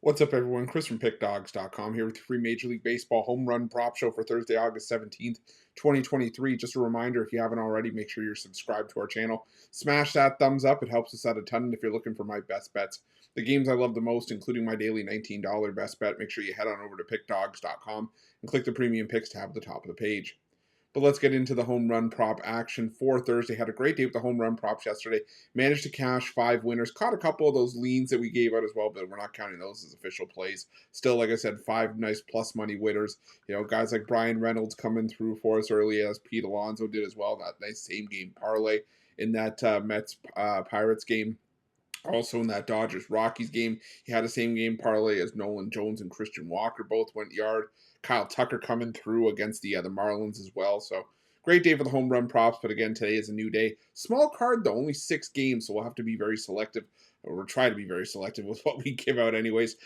What's up, everyone? Chris from Pickdawgz.com here with your free Major League Baseball home run prop show for Thursday, August 17th, 2023. Just a reminder, if you haven't already, make sure you're subscribed to our channel. Smash that thumbs up. It helps us out a ton. And if you're looking for my best bets, the games I love the most, including my daily $19 best bet, make sure you head on over to Pickdawgz.com and click the premium picks tab at the top of the page. But let's get into the home run prop action for Thursday. Had a great day with the home run props yesterday. Managed to cash 5 winners. Caught a couple of those leans that we gave out as well, but we're not counting those as official plays. Still, like I said, 5 nice plus money winners. You know, guys like Brian Reynolds coming through for us early, as Pete Alonso did as well. That nice same game parlay in that Mets Pirates game. Also in that Dodgers Rockies game, he had the same game parlay as Nolan Jones and Christian Walker both went yard. Kyle Tucker coming through against the Marlins as well. So great day for the home run props. But again, today is a new day. Small card though, only 6 games, so we'll have to be very selective, or we'll try to be very selective with what we give out, anyways.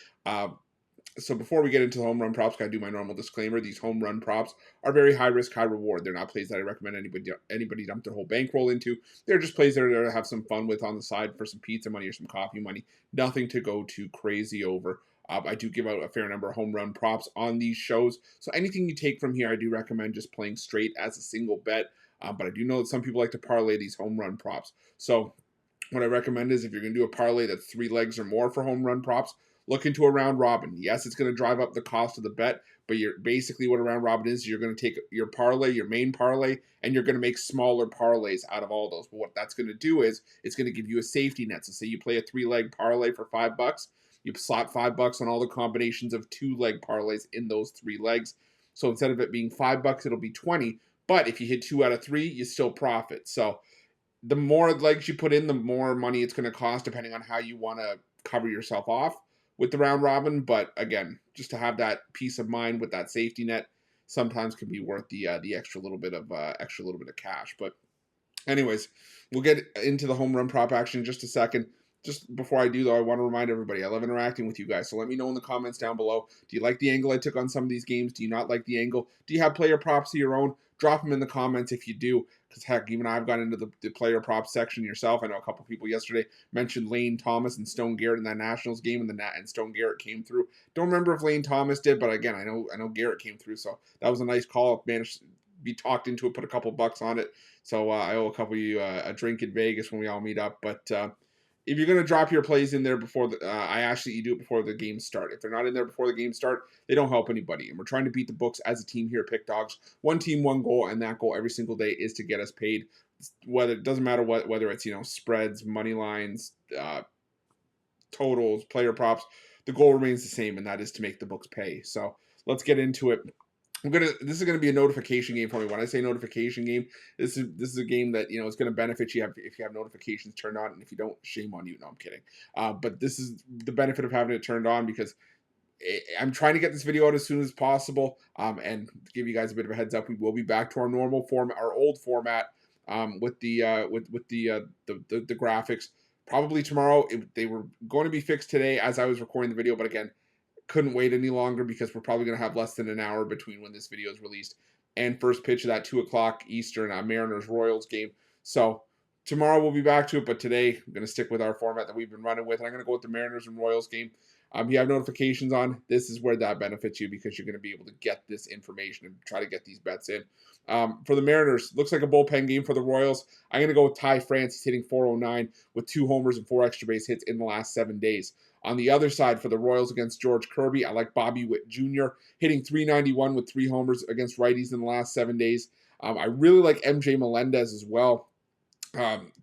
So before we get into the home run props, gotta do my normal disclaimer. These home run props are very high risk, high reward. They're not plays that I recommend anybody dump their whole bankroll into. They're just plays that are there to have some fun with on the side for some pizza money or some coffee money. Nothing to go too crazy over. I do give out a fair number of home run props on these shows. So anything you take from here, I do recommend just playing straight as a single bet. But I do know that some people like to parlay these home run props. So what I recommend is if you're going to do a parlay that's 3 legs or more for home run props, look into a round robin. Yes, it's going to drive up the cost of the bet, but you're basically what a round robin is. You're going to take your parlay, your main parlay, and you're going to make smaller parlays out of all those. But what that's going to do is it's going to give you a safety net. So say you play a 3-leg parlay for $5, you slot $5 on all the combinations of 2-leg parlays in those 3 legs. So instead of it being $5, it'll be 20. But if you hit 2 out of 3, you still profit. So the more legs you put in, the more money it's going to cost, depending on how you want to cover yourself off with the round robin. But again, just to have that peace of mind with that safety net sometimes can be worth the extra little bit of cash. But anyways, we'll get into the home run prop action in just a second. Just before I do, though, I want to remind everybody, I love interacting with you guys. So let me know in the comments down below. Do you like the angle I took on some of these games? Do you not like the angle? Do you have player props of your own? Drop them in the comments if you do. Because, heck, even I've gone into the player props section yourself. I know a couple people yesterday mentioned Lane Thomas and Stone Garrett in that Nationals game, and Stone Garrett came through. Don't remember if Lane Thomas did, but again, I know Garrett came through. So that was a nice call. Managed to be talked into it, put a couple bucks on it. So I owe a couple of you a drink in Vegas when we all meet up. But if you're going to drop your plays in there before I ask that you do it before the games start. If they're not in there before the games start, they don't help anybody. And we're trying to beat the books as a team here at Pickdawgz. One team, one goal, and that goal every single day is to get us paid. It doesn't matter whether it's spreads, money lines, totals, player props. The goal remains the same, and that is to make the books pay. So let's get into it. This is gonna be a notification game for me. When I say notification game, this is a game that is gonna benefit you if you have notifications turned on, and if you don't, shame on you. No, I'm kidding. But this is the benefit of having it turned on, because I'm trying to get this video out as soon as possible. And to give you guys a bit of a heads up, we will be back to our normal format, our old format, with the graphics. Probably tomorrow. They were going to be fixed today as I was recording the video, but again, couldn't wait any longer, because we're probably going to have less than an hour between when this video is released and first pitch of that 2 o'clock Eastern Mariners-Royals game. So tomorrow we'll be back to it, but today I'm going to stick with our format that we've been running with, and I'm going to go with the Mariners and Royals game. If you have notifications on, this is where that benefits you, because you're going to be able to get this information and try to get these bets in. For the Mariners, looks like a bullpen game for the Royals. I'm going to go with Ty France. He's hitting .409 with 2 homers and 4 extra base hits in the last 7 days. On the other side, for the Royals against George Kirby, I like Bobby Witt Jr. hitting .391 with 3 homers against righties in the last 7 days. I really like MJ Melendez as well.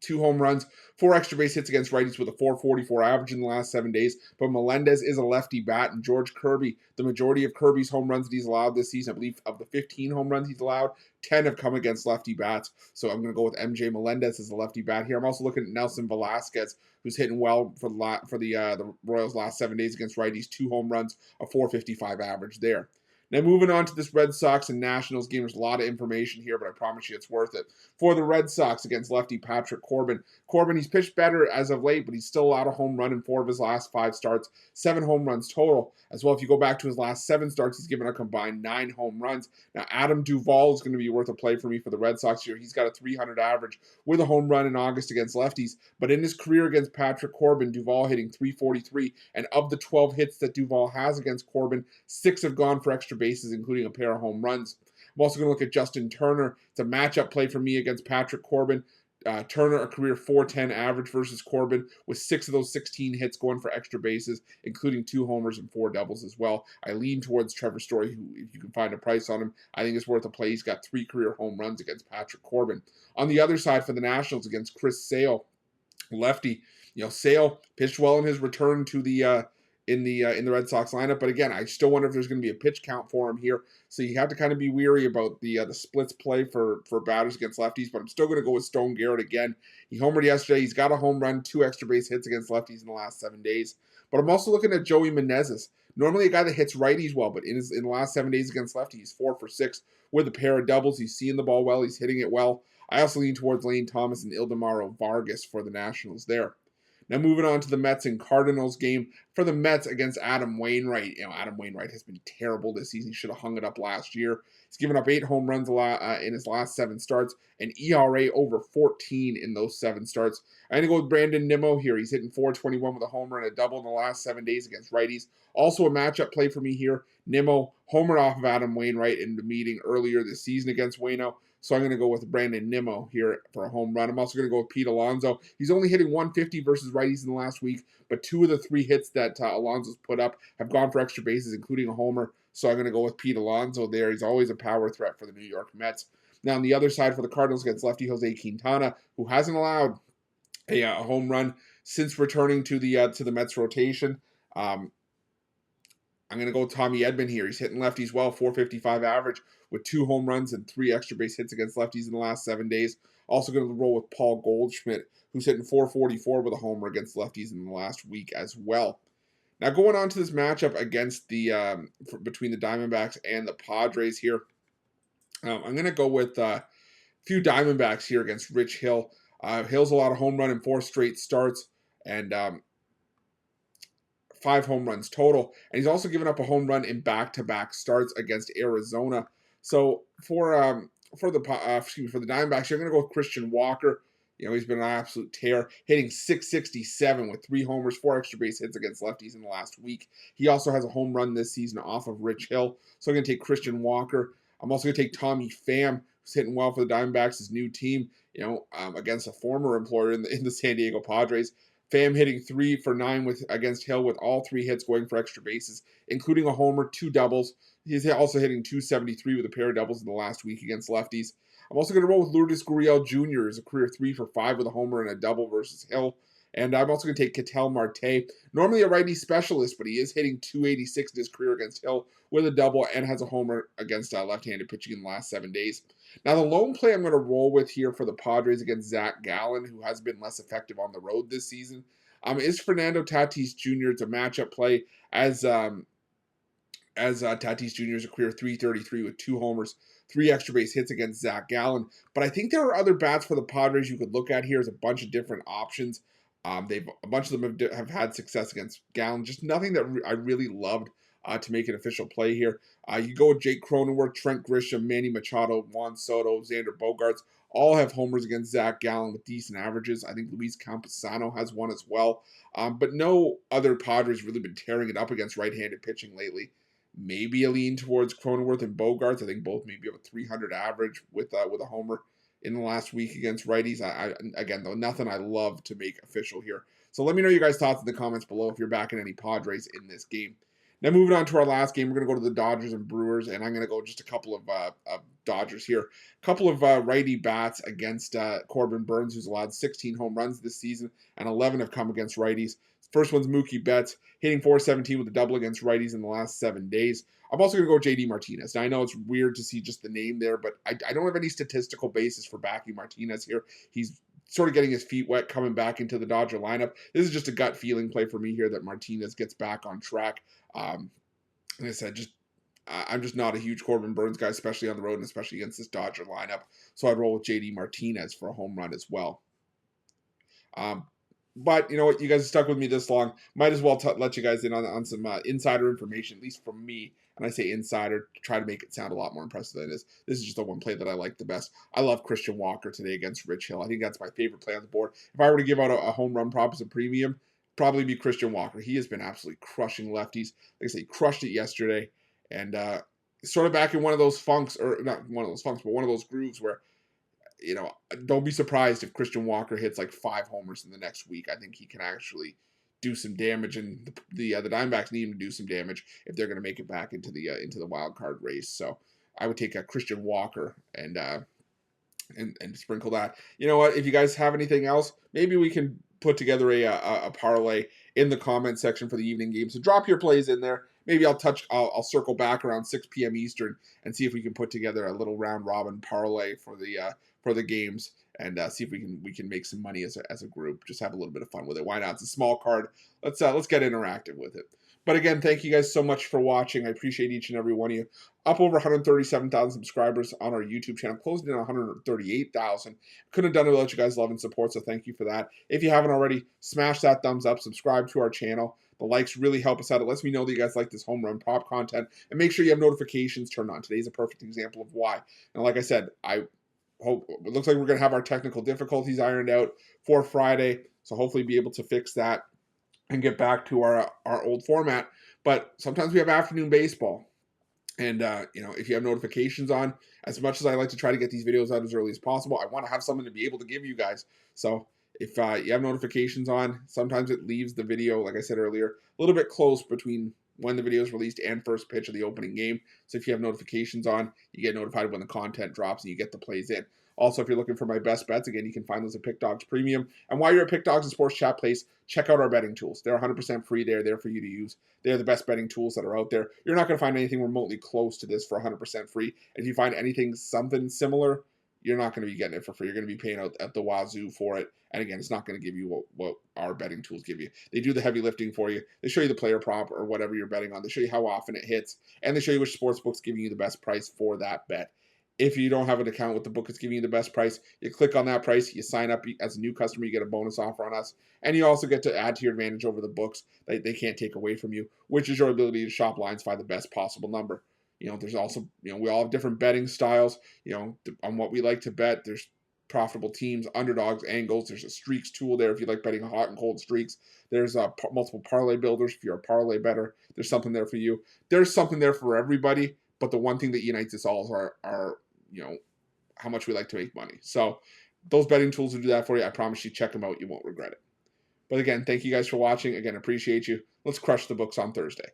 2 home runs, 4 extra base hits against righties with a .444 average in the last 7 days. But Melendez is a lefty bat, and George Kirby, the majority of Kirby's home runs that he's allowed this season, I believe of the 15 home runs he's allowed, 10 have come against lefty bats. So I'm going to go with MJ Melendez as a lefty bat here. I'm also looking at Nelson Velasquez, who's hitting well for the Royals last 7 days against righties, 2 home runs, a .455 average there. Now, moving on to this Red Sox and Nationals game, there's a lot of information here, but I promise you it's worth it. For the Red Sox against lefty Patrick Corbin. Corbin, he's pitched better as of late, but he's still allowed a home run in 4 of his last 5 starts, 7 home runs total. As well, if you go back to his last 7 starts, he's given a combined 9 home runs. Now, Adam Duvall is going to be worth a play for me for the Red Sox here. He's got a .300 average with a home run in August against lefties, but in his career against Patrick Corbin, Duvall hitting .343, and of the 12 hits that Duvall has against Corbin, 6 have gone for extra bases, including a pair of home runs. I'm also going to look at Justin Turner. It's a matchup play for me against Patrick Corbin. Turner, a career .410 average versus Corbin, with 6 of those 16 hits going for extra bases, including 2 homers and 4 doubles as well. I lean towards Trevor Story, who, if you can find a price on him, I think it's worth a play. He's got 3 career home runs against Patrick Corbin. On the other side for the Nationals against Chris Sale, lefty. Sale pitched well in his return to the in the Red Sox lineup, but again, I still wonder if there's going to be a pitch count for him here. So you have to kind of be weary about the splits play for batters against lefties. But I'm still going to go with Stone Garrett again. He homered yesterday. He's got a home run, 2 extra base hits against lefties in the last 7 days. But I'm also looking at Joey Menezes. Normally a guy that hits righties well, but in the last 7 days against lefties, he's 4 for 6 with a pair of doubles. He's seeing the ball well. He's hitting it well. I also lean towards Lane Thomas and Ildemaro Vargas for the Nationals there. Now moving on to the Mets and Cardinals game. For the Mets against Adam Wainwright. Adam Wainwright has been terrible this season. He should have hung it up last year. He's given up 8 home runs in his last 7 starts, and ERA over 14 in those 7 starts. I'm going to go with Brandon Nimmo here. He's hitting .421 with a homer and a double in the last 7 days against righties. Also a matchup play for me here. Nimmo homered off of Adam Wainwright in the meeting earlier this season against Waino. So I'm going to go with Brandon Nimmo here for a home run. I'm also going to go with Pete Alonso. He's only hitting .150 versus righties in the last week, but 2 of the 3 hits that Alonso's put up have gone for extra bases, including a homer. So I'm going to go with Pete Alonso there. He's always a power threat for the New York Mets. Now on the other side for the Cardinals against lefty Jose Quintana, who hasn't allowed a home run since returning to the Mets rotation. I'm going to go with Tommy Edman here. He's hitting lefties well, .455 average with 2 home runs and 3 extra base hits against lefties in the last 7 days. Also going to roll with Paul Goldschmidt, who's hitting .444 with a homer against lefties in the last week as well. Now going on to this matchup against between the Diamondbacks and the Padres here. I'm going to go with a few Diamondbacks here against Rich Hill. Hill's a lot of home run in 4 straight starts, and 5 home runs total, and he's also given up a home run in back-to-back starts against Arizona. So for the Diamondbacks, you're going to go with Christian Walker. He's been an absolute tear, hitting .667 with 3 homers, 4 extra base hits against lefties in the last week. He also has a home run this season off of Rich Hill. So I'm going to take Christian Walker. I'm also going to take Tommy Pham, who's hitting well for the Diamondbacks, his new team, against a former employer in the San Diego Padres. Pham hitting 3 for 9 against Hill with all 3 hits going for extra bases, including a homer, 2 doubles. He's also hitting .273 with a pair of doubles in the last week against lefties. I'm also going to roll with Lourdes Gurriel Jr. as a career 3 for 5 with a homer and a double versus Hill. And I'm also going to take Ketel Marte, normally a righty specialist, but he is hitting .286 in his career against Hill with a double and has a homer against left-handed pitching in the last 7 days. Now, the lone play I'm going to roll with here for the Padres against Zach Gallen, who has been less effective on the road this season, is Fernando Tatis Jr. It's a matchup play as Tatis Jr. is a career .333 with 2 homers, 3 extra base hits against Zach Gallen. But I think there are other bats for the Padres you could look at here as a bunch of different options. A bunch of them have had success against Gallen. Just nothing that I really loved to make an official play here. You go with Jake Cronenworth, Trent Grisham, Manny Machado, Juan Soto, Xander Bogaerts. All have homers against Zach Gallen with decent averages. I think Luis Campusano has one as well. But no other Padres really been tearing it up against right-handed pitching lately. Maybe a lean towards Cronenworth and Bogaerts. I think both maybe have a .300 average with a homer in the last week against righties. Again, though, nothing I love to make official here. So let me know your guys' thoughts in the comments below if you're backing any Padres in this game. Now moving on to our last game, we're going to go to the Dodgers and Brewers, and I'm going to go just a couple of Dodgers here. A couple of righty bats against Corbin Burnes, who's allowed 16 home runs this season, and 11 have come against righties. First one's Mookie Betts, hitting .417 with a double against righties in the last 7 days. I'm also going to go JD Martinez. Now, I know it's weird to see just the name there, but I don't have any statistical basis for backing Martinez here. He's sort of getting his feet wet coming back into the Dodger lineup. This is just a gut feeling play for me here that Martinez gets back on track. Like I said, just I'm just not a huge Corbin Burnes guy, especially on the road and especially against this Dodger lineup. So I'd roll with JD Martinez for a home run as well. But you know what? You guys have stuck with me this long. Might as well let you guys in on some insider information, at least from me. And I say insider to try to make it sound a lot more impressive than it is. This is just the one play that I like the best. I love Christian Walker today against Rich Hill. I think that's my favorite play on the board. If I were to give out a home run prop as a premium, probably be Christian Walker. He has been absolutely crushing lefties. Like I say, he crushed it yesterday. And sort of back in one of those funks, or not one of those funks, but one of those grooves where, you know, don't be surprised if Christian Walker hits like 5 homers in the next week. I think he can actually do some damage, and the Diamondbacks need him to do some damage if they're going to make it back into the wild card race. So I would take a Christian Walker and sprinkle that. You know what? If you guys have anything else, maybe we can put together a parlay in the comment section for the evening game. So drop your plays in there. Maybe I'll circle back around 6 p.m. Eastern and see if we can put together a little round robin parlay for the games and see if we can make some money as a group. Just have a little bit of fun with it. Why not? It's a small card. Let's get interactive with it. But again, thank you guys so much for watching. I appreciate each and every one of you. Up over 137,000 subscribers on our YouTube channel, closing in on 138,000. Couldn't have done it without you guys' love and support, so thank you for that. If you haven't already, smash that thumbs up, subscribe to our channel. The likes really help us out. It lets me know that you guys like this home run prop content, and make sure you have notifications turned on. Today's a perfect example of why. And like I said, I hope it looks like we're going to have our technical difficulties ironed out for Friday, so hopefully be able to fix that and get back to our old format. But sometimes we have afternoon baseball. And, if you have notifications on, as much as I like to try to get these videos out as early as possible, I want to have something to be able to give you guys. So if you have notifications on, sometimes it leaves the video, like I said earlier, a little bit close between when the video is released and first pitch of the opening game. So if you have notifications on, you get notified when the content drops and you get the plays in. Also, if you're looking for my best bets, again, you can find those at Pickdawgz Premium. And while you're at Pickdawgz and Sports Chat Place, check out our betting tools. They're 100% free. They're there for you to use. They're the best betting tools that are out there. You're not going to find anything remotely close to this for 100% free. And if you find anything something similar, you're not going to be getting it for free. You're going to be paying out at the wazoo for it. And again, it's not going to give you what our betting tools give you. They do the heavy lifting for you. They show you the player prop or whatever you're betting on. They show you how often it hits. And they show you which sportsbook's giving you the best price for that bet. If you don't have an account with the book that's giving you the best price, you click on that price, you sign up as a new customer, you get a bonus offer on us, and you also get to add to your advantage over the books that they can't take away from you, which is your ability to shop lines, find the best possible number. There's also, we all have different betting styles, on what we like to bet. There's profitable teams, underdogs, angles. There's a streaks tool there if you like betting hot and cold streaks. There's multiple parlay builders if you're a parlay bettor. There's something there for you. There's something there for everybody. But the one thing that unites us all is our how much we like to make money. So those betting tools will do that for you. I promise you, check them out. You won't regret it. But again, thank you guys for watching. Again, appreciate you. Let's crush the books on Thursday.